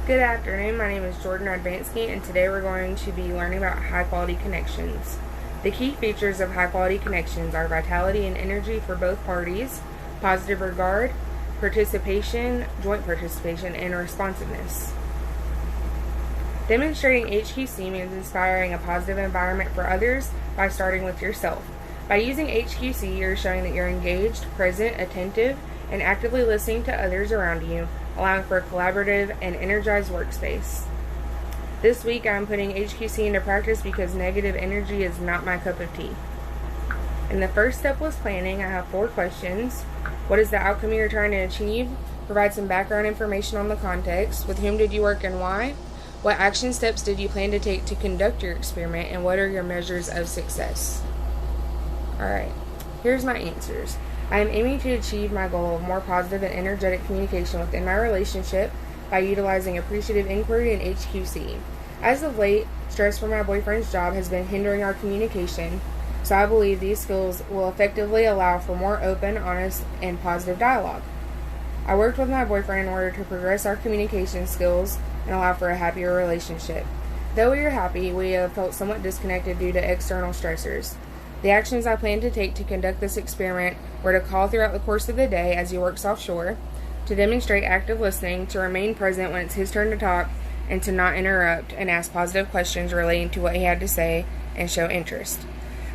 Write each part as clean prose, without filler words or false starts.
Good afternoon, my name is Jordan Radvansky, and today we're going to be learning about high-quality connections. The key features of high-quality connections are vitality and energy for both parties, positive regard, participation, joint participation, and responsiveness. Demonstrating HQC means inspiring a positive environment for others by starting with yourself. By using HQC, you're showing that you're engaged, present, attentive, and actively listening to others around you, allowing for a collaborative and energized workspace. This week I'm putting HQC into practice because negative energy is not my cup of tea. And the first step was planning. I have 4 questions. What is the outcome you're trying to achieve? Provide some background information on the context. With whom did you work and why? What action steps did you plan to take to conduct your experiment, and what are your measures of success? Alright, here's my answers. I am aiming to achieve my goal of more positive and energetic communication within my relationship by utilizing appreciative inquiry and HQC. As of late, stress from my boyfriend's job has been hindering our communication, so I believe these skills will effectively allow for more open, honest, and positive dialogue. I worked with my boyfriend in order to progress our communication skills and allow for a happier relationship. Though we are happy, we have felt somewhat disconnected due to external stressors. The actions I plan to take to conduct this experiment were to call throughout the course of the day as he works offshore, to demonstrate active listening, to remain present when it's his turn to talk, and to not interrupt and ask positive questions relating to what he had to say and show interest.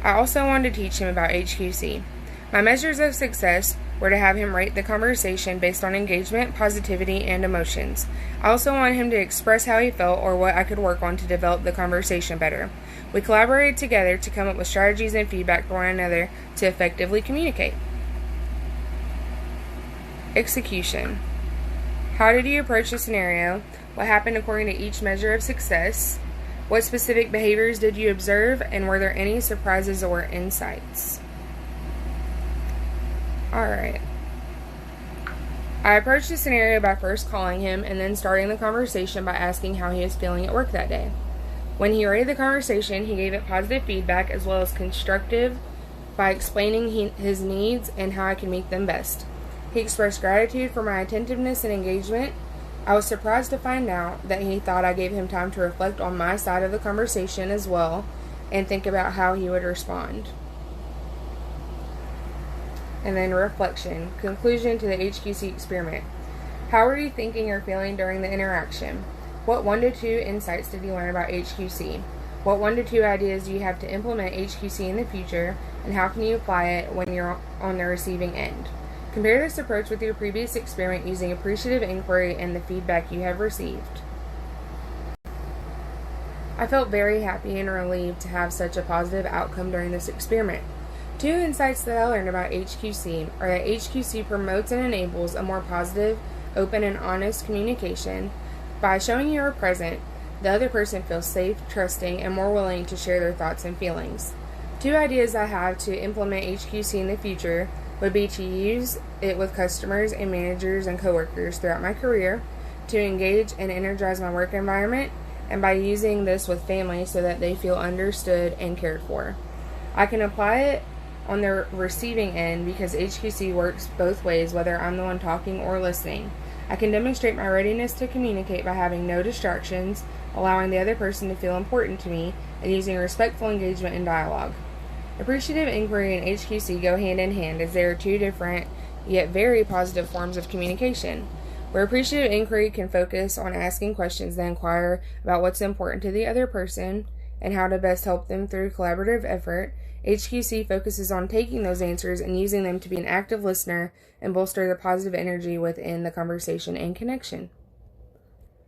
I also wanted to teach him about HQC. My measures of success were to have him rate the conversation based on engagement, positivity, and emotions. I also wanted him to express how he felt or what I could work on to develop the conversation better. We collaborated together to come up with strategies and feedback for one another to effectively communicate. Execution. How did you approach the scenario? What happened according to each measure of success? What specific behaviors did you observe, and were there any surprises or insights? Alright. I approached the scenario by first calling him and then starting the conversation by asking how he was feeling at work that day. When he rated the conversation, he gave it positive feedback as well as constructive by explaining his needs and how I can meet them best. He expressed gratitude for my attentiveness and engagement. I was surprised to find out that he thought I gave him time to reflect on my side of the conversation as well and think about how he would respond. And then reflection. Conclusion to the HQC experiment. How were you thinking or feeling during the interaction? What 1 to 2 insights did you learn about HQC? What 1 to 2 ideas do you have to implement HQC in the future, and how can you apply it when you're on the receiving end? Compare this approach with your previous experiment using appreciative inquiry and the feedback you have received. I felt very happy and relieved to have such a positive outcome during this experiment. 2 insights that I learned about HQC are that HQC promotes and enables a more positive, open, and honest communication. By showing you are present, the other person feels safe, trusting, and more willing to share their thoughts and feelings. 2 ideas I have to implement HQC in the future would be to use it with customers and managers and coworkers throughout my career, to engage and energize my work environment, and by using this with family so that they feel understood and cared for. I can apply it on the receiving end because HQC works both ways, whether I'm the one talking or listening. I can demonstrate my readiness to communicate by having no distractions, allowing the other person to feel important to me, and using respectful engagement and dialogue. Appreciative inquiry and HQC go hand in hand as they are 2 different yet very positive forms of communication. Where appreciative inquiry can focus on asking questions that inquire about what's important to the other person and how to best help them through collaborative effort, HQC focuses on taking those answers and using them to be an active listener and bolster the positive energy within the conversation and connection.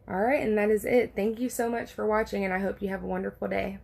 Alright, and that is it. Thank you so much for watching, and I hope you have a wonderful day.